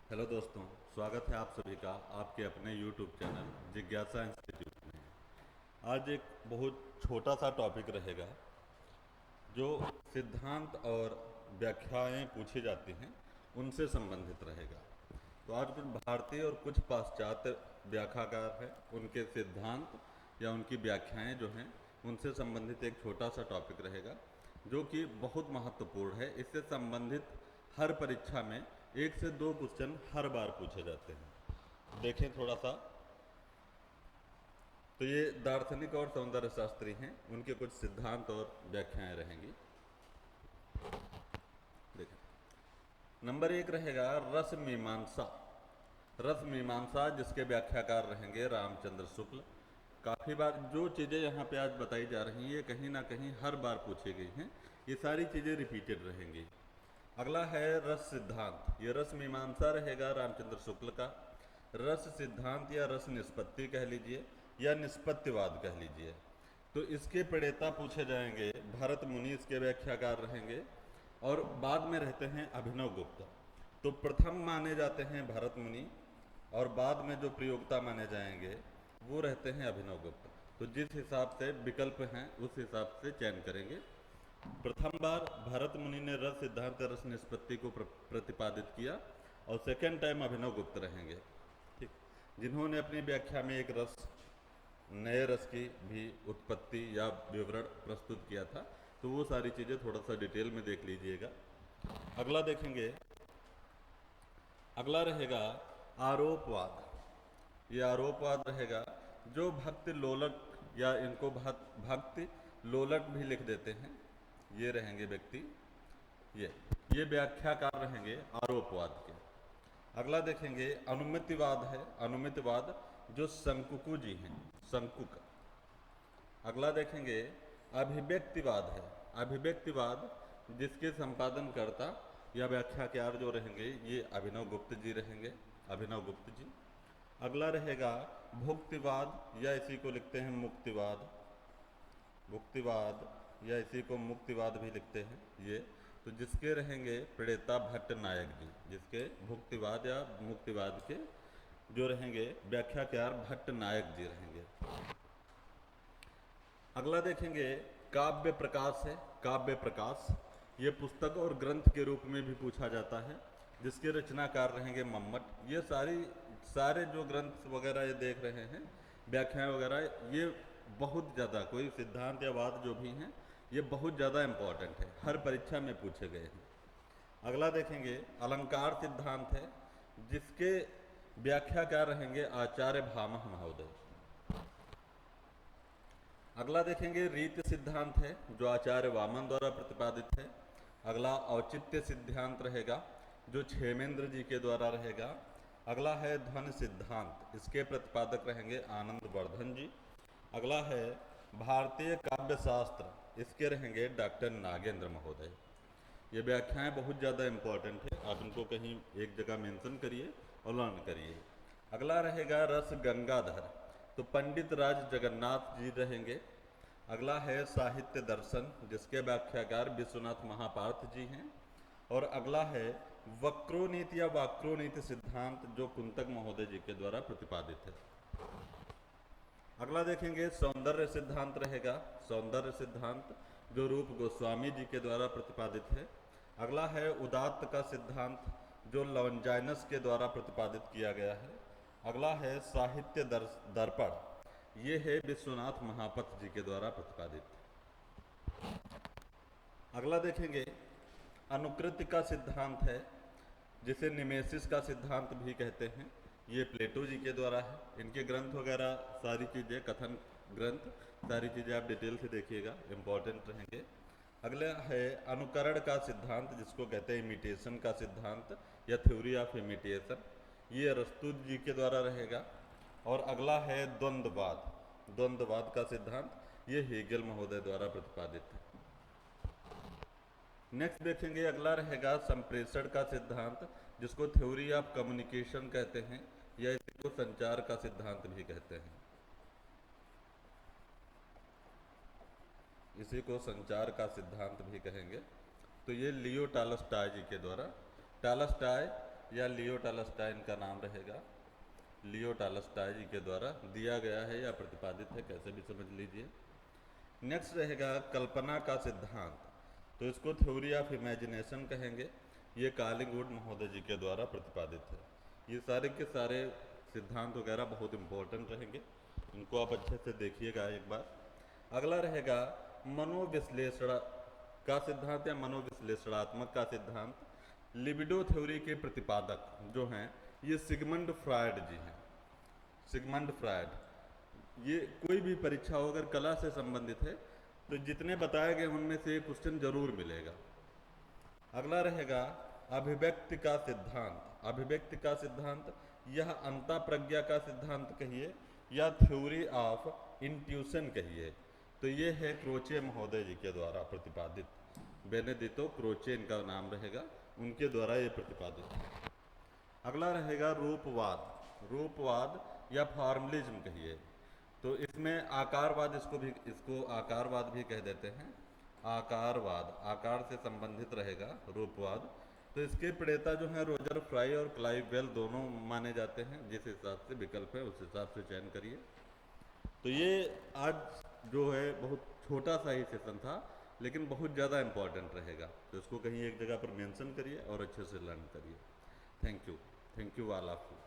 Hello दोस्तों, स्वागत है आप सभी का आपके अपने YouTube चैनल जिज्ञासा इंस्टीट्यूट में। आज एक बहुत छोटा सा टॉपिक रहेगा जो सिद्धांत और व्याख्याएं पूछी जाती हैं उनसे संबंधित रहेगा। तो आज कुछ भारतीय और कुछ पाश्चात्य व्याख्याकार हैं, उनके सिद्धांत या उनकी व्याख्याएं जो हैं उनसे संबंधित एक छोटा सा टॉपिक रहेगा जो कि बहुत महत्वपूर्ण है। इससे संबंधित हर परीक्षा में 1 से 2 क्वेश्चन हर बार पूछे जाते हैं। देखें थोड़ा सा, तो ये दार्शनिक और सौंदर्य शास्त्री हैं, उनके कुछ सिद्धांत और व्याख्याएं रहेंगी। देखें, नंबर 1 रहेगा रस मीमांसा। रस मीमांसा जिसके व्याख्याकार रहेंगे रामचंद्र शुक्ल। काफ़ी बार जो चीज़ें यहाँ पे आज बताई जा रही हैं ये कहीं ना कहीं हर बार पूछी गई हैं, ये सारी चीज़ें रिपीटेड रहेंगी। अगला है रस सिद्धांत। ये रस मीमांसा रहेगा रामचंद्र शुक्ल का। रस सिद्धांत या रस निष्पत्ति कह लीजिए या निष्पत्तिवाद कह लीजिए। तो इसके प्रणेता पूछे जाएंगे भरत मुनि, इसके व्याख्याकार रहेंगे। और बाद में रहते हैं अभिनव गुप्त। तो प्रथम माने जाते हैं भरत मुनि और बाद में जो प्रयोक्ता माने जाएंगे वो रहते हैं अभिनव गुप्त। तो जिस हिसाब से विकल्प हैं उस हिसाब से चयन करेंगे। प्रथम बार भरत मुनि ने रस सिद्धांत रस निष्पत्ति को प्रतिपादित किया और सेकेंड टाइम अभिनव गुप्त रहेंगे, ठीक, जिन्होंने अपनी व्याख्या में एक रस, नए रस की भी उत्पत्ति या विवरण प्रस्तुत किया था। तो वो सारी चीज़ें थोड़ा सा डिटेल में देख लीजिएगा। अगला देखेंगे, अगला रहेगा आरोपवाद। ये आरोपवाद रहेगा जो भक्ति लोलक या इनको भक्ति लोलक भी लिख देते हैं, ये रहेंगे व्यक्ति। ये व्याख्याकार रहेंगे आरोपवाद के। अगला देखेंगे अनुमितिवाद है। अनुमितिवाद जो शंकुकु जी हैं, शंकुक। अगला देखेंगे अभिव्यक्तिवाद है। अभिव्यक्तिवाद जिसके संपादन करता या व्याख्याकार जो रहेंगे ये अभिनव गुप्त जी रहेंगे, अभिनव गुप्त जी। अगला रहेगा भुक्तिवाद या इसी को लिखते हैं मुक्तिवाद, भुक्तिवाद या इसी को मुक्तिवाद भी लिखते हैं ये। तो जिसके रहेंगे प्रणेता भट्ट नायक जी, जिसके भुक्तिवाद या मुक्तिवाद के जो रहेंगे व्याख्याकार भट्ट नायक जी रहेंगे। अगला देखेंगे काव्य प्रकाश है। काव्य प्रकाश ये पुस्तक और ग्रंथ के रूप में भी पूछा जाता है, जिसके रचनाकार रहेंगे मम्मट। ये सारे जो ग्रंथ वगैरह ये देख रहे हैं, व्याख्याएं वगैरह, ये बहुत ज़्यादा कोई सिद्धांत या वाद जो भी हैं ये बहुत ज़्यादा इम्पॉर्टेंट है, हर परीक्षा में पूछे गए हैं। अगला देखेंगे अलंकार सिद्धांत है, जिसके व्याख्याकार रहेंगे आचार्य भामह महोदय। अगला देखेंगे रीति सिद्धांत है जो आचार्य वामन द्वारा प्रतिपादित है। अगला औचित्य सिद्धांत रहेगा जो क्षेमेंद्र जी के द्वारा रहेगा। अगला है ध्वन सिद्धांत, इसके प्रतिपादक रहेंगे आनंद वर्धन जी। अगला है भारतीय काव्य शास्त्र, इसके रहेंगे डॉक्टर नागेंद्र महोदय। ये व्याख्याएं बहुत ज़्यादा इम्पॉर्टेंट है, आप इनको कहीं एक जगह मेंशन करिए और लर्न करिए। अगला रहेगा रस गंगाधर, तो पंडित राज जगन्नाथ जी रहेंगे। अगला है साहित्य दर्शन, जिसके व्याख्याकार विश्वनाथ महापार्थ जी हैं। और अगला है वक्रोनीति या वाक्रोनीति सिद्धांत, जो कुंतक महोदय जी के द्वारा प्रतिपादित है। अगला देखेंगे सौंदर्य सिद्धांत रहेगा। सौंदर्य सिद्धांत जो रूप गोस्वामी जी के द्वारा प्रतिपादित है। अगला है उदात्त का सिद्धांत जो लॉन्जाइनस के द्वारा प्रतिपादित किया गया है। अगला है साहित्य दर्पण, ये है विश्वनाथ महापथ जी के द्वारा प्रतिपादित। अगला देखेंगे अनुकृति का सिद्धांत है, जिसे निमेसिस का सिद्धांत भी कहते हैं, ये प्लेटो जी के द्वारा है। इनके ग्रंथ वगैरह सारी चीज़ें, कथन ग्रंथ सारी चीज़ें आप डिटेल से देखिएगा, इम्पॉर्टेंट रहेंगे। अगला है अनुकरण का सिद्धांत, जिसको कहते हैं इमिटेशन का सिद्धांत या थ्योरी ऑफ इमिटेशन, ये अरस्तु जी के द्वारा रहेगा। और अगला है द्वंद्ववाद। द्वंद्ववाद का सिद्धांत ये हेगेल महोदय द्वारा प्रतिपादित है। नेक्स्ट देखेंगे, अगला रहेगा संप्रेषण का सिद्धांत, जिसको थ्योरी ऑफ कम्युनिकेशन कहते हैं या इसी को संचार का सिद्धांत भी कहते हैं, इसी को संचार का सिद्धांत भी कहेंगे। तो ये लियो टॉलस्टॉय जी के द्वारा, टॉलस्टॉय या लियो टॉलस्टॉय का नाम रहेगा, लियो टॉलस्टॉय जी के द्वारा दिया गया है या प्रतिपादित है, कैसे भी समझ लीजिए। नेक्स्ट रहेगा कल्पना का सिद्धांत, तो इसको थ्योरी ऑफ इमेजिनेशन कहेंगे। ये कॉलिंगवुड महोदय जी के द्वारा प्रतिपादित है। ये सारे के सारे सिद्धांत वगैरह बहुत इंपॉर्टेंट रहेंगे, इनको आप अच्छे से देखिएगा एक बार। अगला रहेगा मनोविश्लेषण का सिद्धांत या मनोविश्लेषणात्मक का सिद्धांत। लिबिडो थ्योरी के प्रतिपादक जो हैं ये सिगमंड फ्रॉयड जी हैं। सिगमंड फ्रॉयड, ये कोई भी परीक्षा हो अगर कला से संबंधित है तो जितने बताए गए उनमें से एक क्वेश्चन जरूर मिलेगा। अगला रहेगा अभिव्यक्ति का सिद्धांत। अभिव्यक्ति का सिद्धांत यह अंतः प्रज्ञा का सिद्धांत कहिए या थ्योरी ऑफ इंट्यूशन कहिए, तो ये है क्रोचे महोदय जी के द्वारा प्रतिपादित, बेनेडिक्टो क्रोचे इनका नाम रहेगा, उनके द्वारा ये प्रतिपादित है। अगला रहेगा रूपवाद। रूपवाद या फॉर्मलिज्म कहिए, तो इसमें आकारवाद, इसको आकारवाद भी कह देते हैं। आकारवाद, आकार से संबंधित रहेगा रूपवाद। तो इसके प्रणेता जो हैं रोजर फ्राई और क्लाइव बेल दोनों माने जाते हैं। जिस हिसाब से विकल्प है उस हिसाब से चयन करिए। तो ये आज जो है बहुत छोटा सा ही सेशन था, लेकिन बहुत ज़्यादा इम्पॉर्टेंट रहेगा, तो इसको कहीं एक जगह पर मेंशन करिए और अच्छे से लर्न करिए। Thank you all of you.